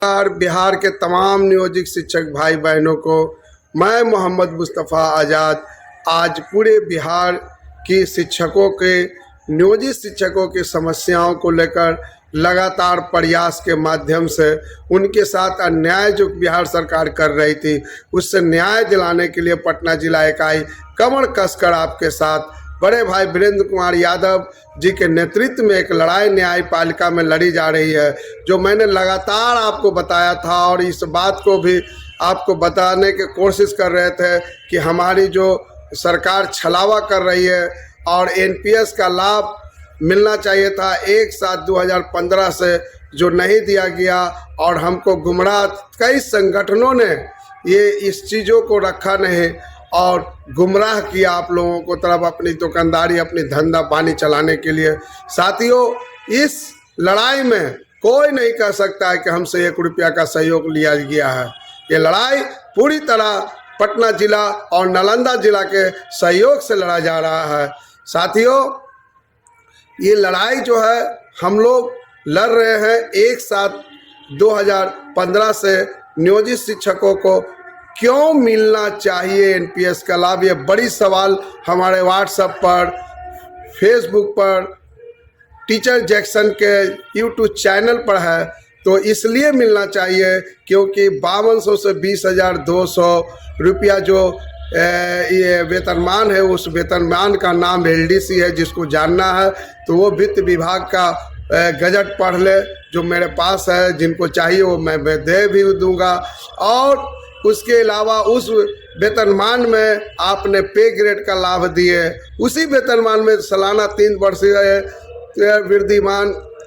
बिहार के तमाम नियोजित शिक्षक भाई बहनों को मैं मोहम्मद मुस्तफ़ा आज़ाद आज पूरे बिहार की शिक्षकों के नियोजित शिक्षकों की समस्याओं को लेकर लगातार प्रयास के माध्यम से उनके साथ अन्याय जो बिहार सरकार कर रही थी उससे न्याय दिलाने के लिए पटना जिला इकाई कमर कसकर आपके साथ बड़े भाई वीरेंद्र कुमार यादव जी के नेतृत्व में एक लड़ाई न्यायपालिका में लड़ी जा रही है, जो मैंने लगातार आपको बताया था और इस बात को भी आपको बताने की कोशिश कर रहे थे कि हमारी जो सरकार छलावा कर रही है और एनपीएस का लाभ मिलना चाहिए था 1/7/2015 से जो नहीं दिया गया और हमको गुमराह कई संगठनों ने ये इस चीज़ों को रखा नहीं और गुमराह किया आप लोगों को तरफ अपनी दुकानदारी अपनी धंधा पानी चलाने के लिए। साथियों, इस लड़ाई में कोई नहीं कह सकता है कि हमसे 1 रुपया का सहयोग लिया गया है। ये लड़ाई पूरी तरह पटना जिला और नालंदा जिला के सहयोग से लड़ा जा रहा है। साथियों, ये लड़ाई जो है हम लोग लड़ रहे हैं 1/7/2015 से नियोजित शिक्षकों को क्यों मिलना चाहिए एनपीएस का लाभ। ये बड़ी सवाल हमारे व्हाट्सएप पर, फेसबुक पर, टीचर जैक्सन के यूट्यूब चैनल पर है। तो इसलिए मिलना चाहिए क्योंकि 5200 से 20,200 रुपया जो ये वेतनमान है, उस वेतनमान का नाम एलडीसी है। जिसको जानना है तो वो वित्त विभाग का गजट पढ़ ले, जो मेरे पास है। जिनको चाहिए वो मैं दे भी दूंगा। और उसके अलावा उस वेतनमान में आपने पे ग्रेड का लाभ दिए, उसी वेतनमान में सालाना 3 वर्षीय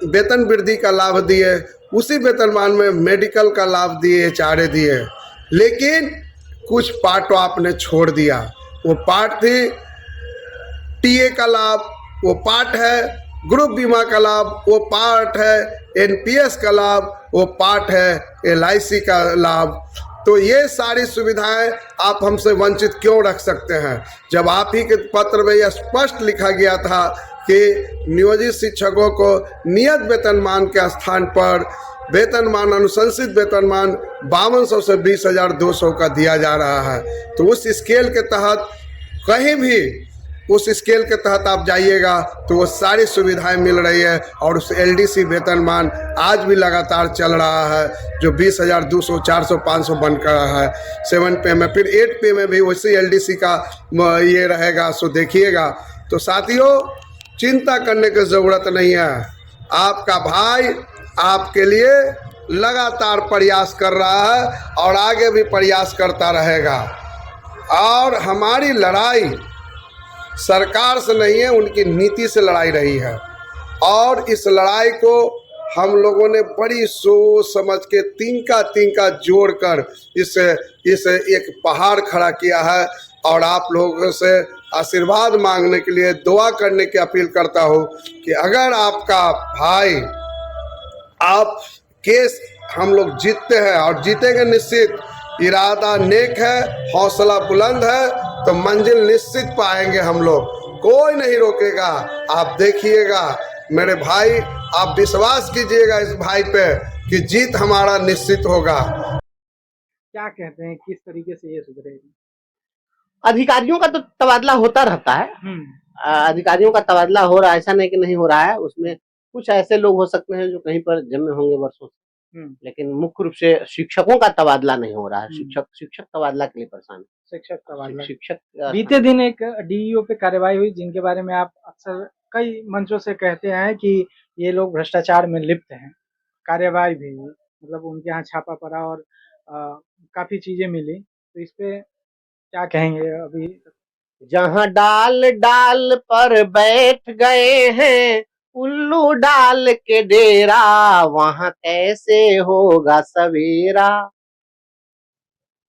वेतन वृद्धि का लाभ दिए, उसी वेतनमान में मेडिकल का लाभ दिए, चारे दिए। लेकिन कुछ पार्ट आपने छोड़ दिया। वो पार्ट थी टीए का लाभ, वो पार्ट है ग्रुप बीमा का लाभ, वो पार्ट है एनपीएस का लाभ, वो पार्ट है एलआईसी का लाभ। तो ये सारी सुविधाएं आप हमसे वंचित क्यों रख सकते हैं, जब आप ही के पत्र में यह स्पष्ट लिखा गया था कि नियोजित शिक्षकों को नियत वेतनमान के स्थान पर वेतनमान अनुशंसित वेतनमान 5200 से 20,200 का दिया जा रहा है। तो उस स्केल के तहत कहीं भी उस स्केल के तहत आप जाइएगा तो वो सारी सुविधाएं मिल रही है। और उस एलडीसी वेतनमान आज भी लगातार चल रहा है, जो 20,200, 400, 500 बन कर रहा है। 7 पे में, फिर 8 पे में भी वैसे एलडीसी का ये रहेगा। सो देखिएगा। तो साथियों, चिंता करने की ज़रूरत नहीं है। आपका भाई आपके लिए लगातार प्रयास कर रहा है और आगे भी प्रयास करता रहेगा। और हमारी लड़ाई सरकार से नहीं है, उनकी नीति से लड़ाई रही है। और इस लड़ाई को हम लोगों ने बड़ी सोच समझ के तिनका जोड़कर इस एक पहाड़ खड़ा किया है। और आप लोगों से आशीर्वाद मांगने के लिए, दुआ करने की अपील करता हूँ कि अगर आपका भाई आप केस हम लोग जीतते हैं और जीतेंगे निश्चित, इरादा नेक है, हौसला बुलंद है, तो मंजिल निश्चित पाएंगे हम लोग। कोई नहीं रोकेगा। आप देखिएगा मेरे भाई, आप विश्वास कीजिएगा इस भाई पे कि जीत हमारा निश्चित होगा। क्या कहते हैं, किस तरीके से ये सुधरेगी? अधिकारियों का तो तबादला होता रहता है। अधिकारियों का तबादला हो रहा है, ऐसा नहीं कि नहीं हो रहा है। उसमें कुछ ऐसे लोग हो सकते हैं जो कहीं पर जमे होंगे वर्षों से, लेकिन मुख्य रूप से शिक्षकों का तबादला नहीं हो रहा है। शिक्षक तबादला के लिए परेशान है। शिक्षक बीते दिन एक डीईओ पे कार्रवाई हुई, जिनके बारे में आप अक्सर कई मंचों से कहते हैं कि ये लोग भ्रष्टाचार में लिप्त हैं। कार्रवाई भी हुई, मतलब उनके यहाँ छापा पड़ा और काफी चीजें मिली। तो इस पे क्या कहेंगे? अभी जहाँ डाल डाल पर बैठ गए हैं उल्लू डाल के डेरा, वहां कैसे होगा सवेरा।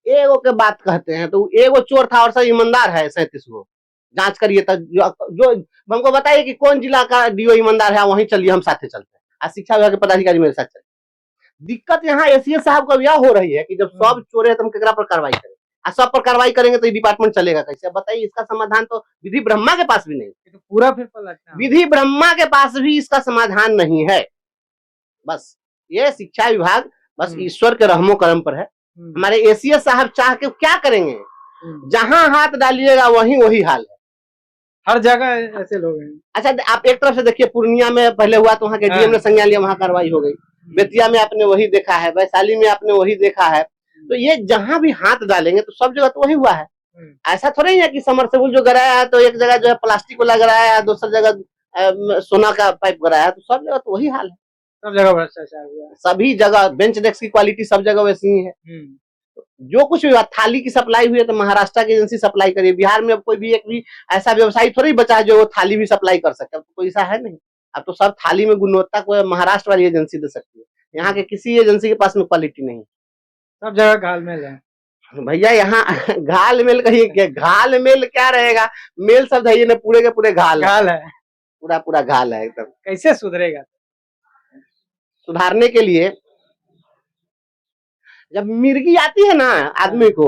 एगो के बात कहते हैं तो एगो चोर था और सब ईमानदार है 37 गो। जांच करिए तो जो हमको बताइए कि कौन जिला का डीओ ईमानदार है, वहीं चलिए, हम साथे चलते हैं। आज शिक्षा विभाग के पदाधिकारी मेरे साथ चले। दिक्कत यहाँ एसीएस साहब का यह हो रही है कि जब सब चोर है तो हम केकरा पर कार्रवाई करें, और सब पर कार्रवाई करेंगे तो ये डिपार्टमेंट चलेगा कैसे? बताइए। इसका समाधान तो विधि ब्रह्मा के पास भी नहीं। तो पूरा फिर पलटना, विधि ब्रह्मा के पास भी इसका समाधान नहीं है। बस ये शिक्षा विभाग बस ईश्वर के रहमो करम पर है। हमारे एसीएस साहब चाह के क्या करेंगे, जहां हाथ डालिएगा वहीं वही हाल है। हर जगह ऐसे लोग हैं। अच्छा, आप एक तरफ से देखिए, पूर्णिया में पहले हुआ तो वहाँ के डीएम ने संज्ञान लिया, वहां कार्रवाई हो गई। बेतिया में आपने वही देखा है, वैशाली में आपने वही देखा है। तो ये जहां भी हाथ डालेंगे तो सब जगह तो वही हुआ है। ऐसा थोड़ा ही है कि समरसेबुल जो गिराया है तो एक जगह जो है प्लास्टिक वाला गिराया है, दूसरी जगह सोना का पाइप गिराया है, तो सब जगह तो वही हाल है। सब जगह भ्रष्टाचार हुआ है। सभी जगह बेंच डेस्क की क्वालिटी सब जगह वैसी ही है। जो कुछ भी हुआ, थाली की सप्लाई हुई है तो महाराष्ट्र की एजेंसी सप्लाई करिए। बिहार में अब कोई भी एक भी ऐसा व्यवसायी थोड़ी बचा है जो थाली भी सप्लाई कर सके, अब तो कोई ऐसा है नहीं। अब तो सब थाली में गुणवत्ता को महाराष्ट्र वाली एजेंसी दे सकती है, यहाँ के किसी एजेंसी के पास में क्वालिटी नहीं। सब जगह घालमेल है भैया, यहाँ घाल मेल कहिए क्या, घाल मेल क्या रहेगा, मेल शब्द है ये ना, पूरे के पूरे घाल है, पूरा पूरा घाल है एकदम। कैसे सुधरेगा? सुधारने के लिए जब मिर्गी आती है ना आदमी को,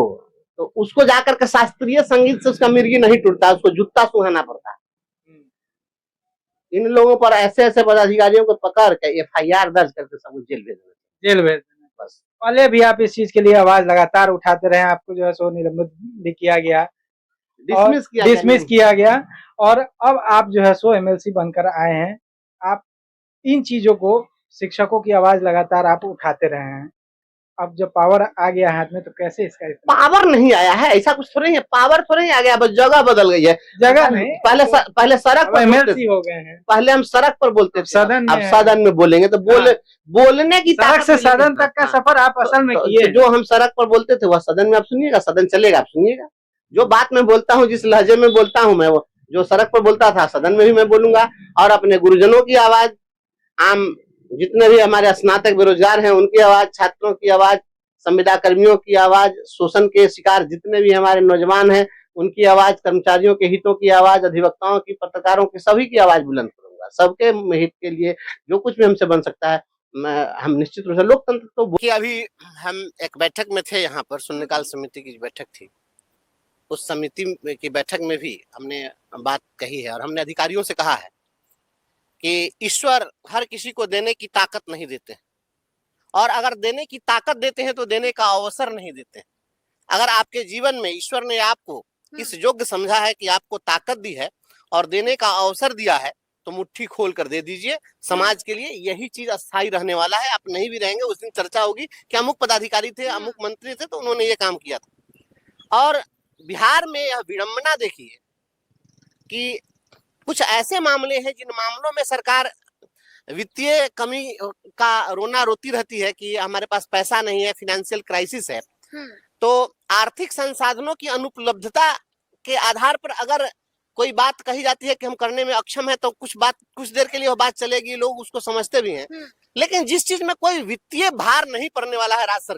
तो उसको जाकर के शास्त्रीय संगीत से उसका मिर्गी नहीं टूटता, उसको जूता सुहाना पड़ता है। इन लोगों पर ऐसे ऐसे पदाधिकारियों को पकड़ के एफआईआर दर्ज करके सब जेल भेज देना, जेल भेज देना। बस पहले भी आप इस चीज के लिए आवाज लगातार उठाते रहे, आपको जो है सो निलंबित भी किया गया, डिसमिस किया गया, और अब आप जो है सो एमएलसी बनकर आए हैं। आप इन चीजों को, शिक्षकों की आवाज लगातार आप उठाते रहे हैं। अब जब पावर आ गया हाथ में तो कैसे इसका पावर नहीं आया है, ऐसा कुछ थोड़ी है, पावर थोड़ी आ गया, बस जगह बदल गई है। जगह नहीं, पहले सड़क पर एमएलसी हो गए हैं, पहले हम सड़क पर बोलते थे, सदन अब सदन में बोलेंगे तो बोलने की सड़क से सदन तक का सफर आप असल में किए। जो हम सड़क पर बोलते थे वह सदन में आप सुनिएगा, सदन चलेगा आप सुनिएगा। जो बात मैं बोलता हूँ, जिस लहजे में बोलता हूँ मैं, वो जो सड़क पर बोलता था सदन में भी मैं बोलूंगा। और अपने गुरुजनों की आवाज, आम जितने भी हमारे स्नातक बेरोजगार हैं उनकी आवाज, छात्रों की आवाज, संविदा कर्मियों की आवाज, शोषण के शिकार जितने भी हमारे नौजवान हैं उनकी आवाज, कर्मचारियों के हितों की आवाज, अधिवक्ताओं की, पत्रकारों की, सभी की आवाज बुलंद करूंगा। सबके हित के लिए जो कुछ भी हमसे बन सकता है हम निश्चित रूप से, लोकतंत्र तो। अभी हम एक बैठक में थे, यहाँ पर शून्यकाल समिति की बैठक थी। उस समिति की बैठक में भी हमने बात कही है और हमने अधिकारियों से कहा है कि ईश्वर हर किसी को देने की ताकत नहीं देते, और अगर देने की ताकत देते हैं तो देने का अवसर नहीं देते। अगर आपके जीवन में ईश्वर ने आपको इस योग्य समझा है कि आपको ताकत दी है और देने का अवसर दिया है, तो मुट्ठी खोल कर दे दीजिए। समाज के लिए यही चीज अस्थायी रहने वाला है। आप नहीं भी रहेंगे, उस दिन चर्चा होगी कि अमुक पदाधिकारी थे, अमुक मंत्री थे, तो उन्होंने ये काम किया था। और बिहार में यह विडंबना देखिए कि कुछ ऐसे मामले हैं जिन मामलों में सरकार वित्तीय कमी का रोना रोती रहती है कि हमारे पास पैसा नहीं है, फाइनेंशियल क्राइसिस है। तो आर्थिक संसाधनों की अनुपलब्धता के आधार पर अगर कोई बात कही जाती है कि हम करने में अक्षम है, तो कुछ देर के लिए वो बात चलेगी, लोग उसको समझते भी हैं। लेकिन जिस चीज में कोई वित्तीय भार नहीं पड़ने वाला है राज्य सरकार